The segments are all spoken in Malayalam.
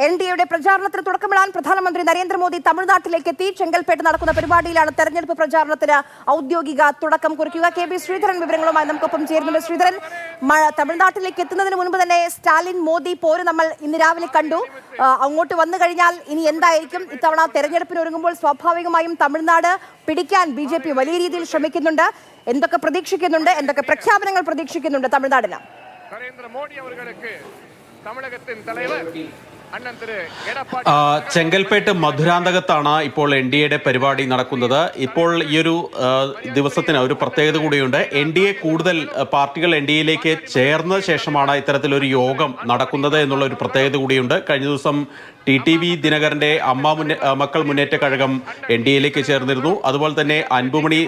എൻഡിഎയുടെ പ്രചാരണത്തിന് തുടക്കമിടാൻ പ്രധാനമന്ത്രി നരേന്ദ്രമോദി തമിഴ്നാട്ടിലേക്ക് എത്തി. ചെങ്കൽപ്പേട്ട് നടക്കുന്ന പരിപാടിയിലാണ് തെരഞ്ഞെടുപ്പ് പ്രചാരണത്തിന് ഔദ്യോഗിക തുടക്കം കുറിക്കുക. കെ.ബി. ശ്രീധരൻ വിവരങ്ങളുമായി നമുക്കൊപ്പം ചേരുന്നുണ്ട്. ശ്രീധരൻ, തമിഴ്നാട്ടിലേക്ക് എത്തുന്നതിന് മുൻപ് തന്നെ സ്റ്റാലിൻ മോദി പോര് നമ്മൾ ഇന്ന് രാവിലെ കണ്ടു. അങ്ങോട്ട് വന്നു കഴിഞ്ഞാൽ ഇനി എന്തായിരിക്കും? ഇത്തവണ തെരഞ്ഞെടുപ്പിന് ഒരുങ്ങുമ്പോൾ സ്വാഭാവികമായും തമിഴ്നാട് പിടിക്കാൻ BJP വലിയ രീതിയിൽ ശ്രമിക്കുന്നുണ്ട്. എന്തൊക്കെ പ്രതീക്ഷിക്കുന്നുണ്ട്? എന്തൊക്കെ പ്രഖ്യാപനങ്ങൾ പ്രതീക്ഷിക്കുന്നുണ്ട് തമിഴ്നാടിന്? നരേന്ദ്രമോദി അവർക്ക് തമിഴകത്തിൻ തലവർ ചെങ്കൽപ്പേട്ട് മധുരാന്തകത്താണ് ഇപ്പോൾ NDAയുടെ പരിപാടി നടക്കുന്നത്. ഇപ്പോൾ ഈ ഒരു ദിവസത്തിന് ഒരു പ്രത്യേകത കൂടിയുണ്ട്. NDA കൂടുതൽ പാർട്ടികൾ NDAയിലേക്ക് ചേർന്ന ശേഷമാണ് ഇത്തരത്തിലൊരു യോഗം നടക്കുന്നത് എന്നുള്ള ഒരു പ്രത്യേകത കൂടിയുണ്ട്. കഴിഞ്ഞ ദിവസം TTV ദിനകരന്റെ മക്കൾ മുന്നേറ്റ കഴകം NDAയിലേക്ക് ചേർന്നിരുന്നു. അതുപോലെ തന്നെ അൻപുമണി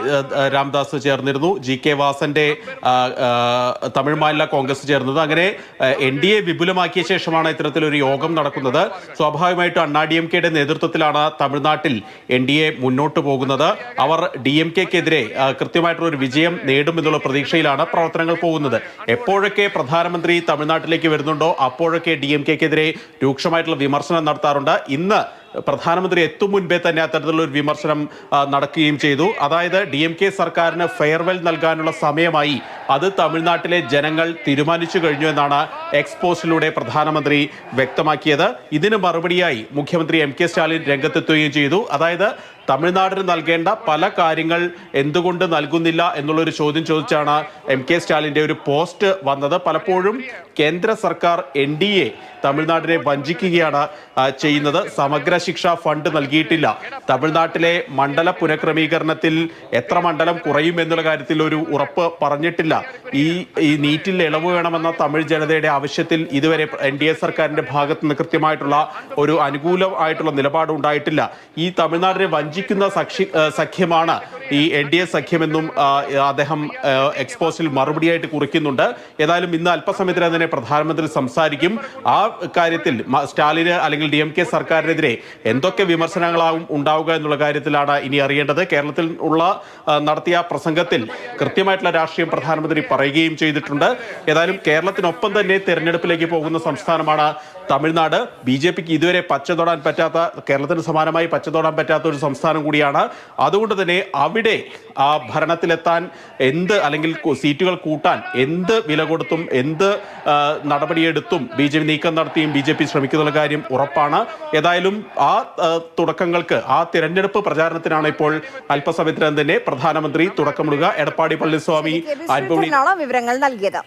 രാംദാസ് ചേർന്നിരുന്നു. GK വാസന്റെ തമിഴ് മാനില കോൺഗ്രസ് ചേർന്നത്. അങ്ങനെ NDA വിപുലമാക്കിയ ശേഷമാണ് ഇത്തരത്തിലൊരു യോഗം നടക്കുന്നത്. സ്വാഭാവികമായിട്ടും അണ്ണാ-DMKയുടെ നേതൃത്വത്തിലാണ് തമിഴ്നാട്ടിൽ NDA മുന്നോട്ട് പോകുന്നത്. അവർ DMKക്കെതിരെ കൃത്യമായിട്ടുള്ള ഒരു വിജയം നേടുമെന്നുള്ള പ്രതീക്ഷയിലാണ് പ്രവർത്തനങ്ങൾ പോകുന്നത്. എപ്പോഴൊക്കെ പ്രധാനമന്ത്രി തമിഴ്നാട്ടിലേക്ക് വരുന്നുണ്ടോ അപ്പോഴൊക്കെ DMKക്കെതിരെ രൂക്ഷമായിട്ടുള്ള വിമർശനം നടത്താറുണ്ട്. ഇന്ന് പ്രധാനമന്ത്രി എത്തും മുൻപേ തന്നെ അത്തരത്തിലുള്ള ഒരു വിമർശനം നടക്കുകയും ചെയ്തു. അതായത് DMK സർക്കാരിന് ഫെയർവെൽ നൽകാനുള്ള സമയമായി, അത് തമിഴ്നാട്ടിലെ ജനങ്ങൾ തീരുമാനിച്ചു കഴിഞ്ഞു എന്നാണ് എക്സ്പോസ്റ്റിലൂടെ പ്രധാനമന്ത്രി വ്യക്തമാക്കിയത്. ഇതിന് മറുപടിയായി മുഖ്യമന്ത്രി MK സ്റ്റാലിൻ രംഗത്തെത്തുകയും ചെയ്തു. അതായത് തമിഴ്നാടിന് നൽകേണ്ട പല കാര്യങ്ങൾ എന്തുകൊണ്ട് നൽകുന്നില്ല എന്നുള്ളൊരു ചോദ്യം ചോദിച്ചാണ് MK സ്റ്റാലിൻ്റെ ഒരു പോസ്റ്റ് വന്നത്. പലപ്പോഴും കേന്ദ്ര സർക്കാർ NDA തമിഴ്നാടിനെ വഞ്ചിക്കുകയാണ് ചെയ്യുന്നത്. സമഗ്ര ശിക്ഷാ ഫണ്ട് നൽകിയിട്ടില്ല. തമിഴ്നാട്ടിലെ മണ്ഡല പുനഃക്രമീകരണത്തിൽ എത്ര മണ്ഡലം കുറയും എന്നുള്ള കാര്യത്തിൽ ഒരു ഉറപ്പ് പറഞ്ഞിട്ടില്ല. ഈ നീറ്റിൽ ഇളവ് വേണമെന്ന തമിഴ് ജനതയുടെ ആവശ്യത്തിൽ ഇതുവരെ NDA സർക്കാരിന്റെ ഭാഗത്ത് നിന്ന് കൃത്യമായിട്ടുള്ള ഒരു അനുകൂലമായിട്ടുള്ള നിലപാട് ഉണ്ടായിട്ടില്ല. ഈ തമിഴ്നാടിനെ വഞ്ചിക്കുന്ന സഖ്യമാണ് ഈ NDA സഖ്യമെന്നും അദ്ദേഹം എക്സ്പോസിൽ മറുപടിയായിട്ട് കുറിക്കുന്നുണ്ട്. ഏതായാലും ഇന്ന് അല്പസമയത്തിനകം തന്നെ പ്രധാനമന്ത്രി സംസാരിക്കും. ആ കാര്യത്തിൽ സ്റ്റാലിന് അല്ലെങ്കിൽ DMK സർക്കാരിനെതിരെ എന്തൊക്കെ വിമർശനങ്ങളാവും ഉണ്ടാവുക എന്നുള്ള കാര്യത്തിലാണ് ഇനി അറിയേണ്ടത്. കേരളത്തിൽ നടത്തിയ പ്രസംഗത്തിൽ കൃത്യമായിട്ടുള്ള രാഷ്ട്രീയം പ്രധാനമന്ത്രി പറയുകയും ചെയ്തിട്ടുണ്ട്. ഏതായാലും കേരളത്തിനൊപ്പം തന്നെ തെരഞ്ഞെടുപ്പിലേക്ക് പോകുന്ന സംസ്ഥാനമാണ് തമിഴ്നാട്. BJPക്ക് ഇതുവരെ പച്ചതൊടാൻ പറ്റാത്ത, കേരളത്തിന് സമാനമായി പച്ചതൊടാൻ പറ്റാത്ത ഒരു സംസ്ഥാനം കൂടിയാണ്. അതുകൊണ്ട് തന്നെ അവിടെ ആ ഭരണത്തിലെത്താൻ അല്ലെങ്കിൽ സീറ്റുകൾ കൂട്ടാൻ എന്ത് വില കൊടുത്തും എന്ത് നടപടിയെടുത്തും BJP നീക്കം നടത്തിയും BJP ശ്രമിക്കുന്ന കാര്യം ഉറപ്പാണ്. ഏതായാലും ആ തുടക്കങ്ങൾക്ക്, ആ തിരഞ്ഞെടുപ്പ് പ്രചാരണത്തിനാണ് ഇപ്പോൾ അല്പസമയത്തിനകം തന്നെ പ്രധാനമന്ത്രി തുടക്കമിടുക. എടപ്പാടി പളനിസ്വാമി വിവരങ്ങൾ നൽകിയത്.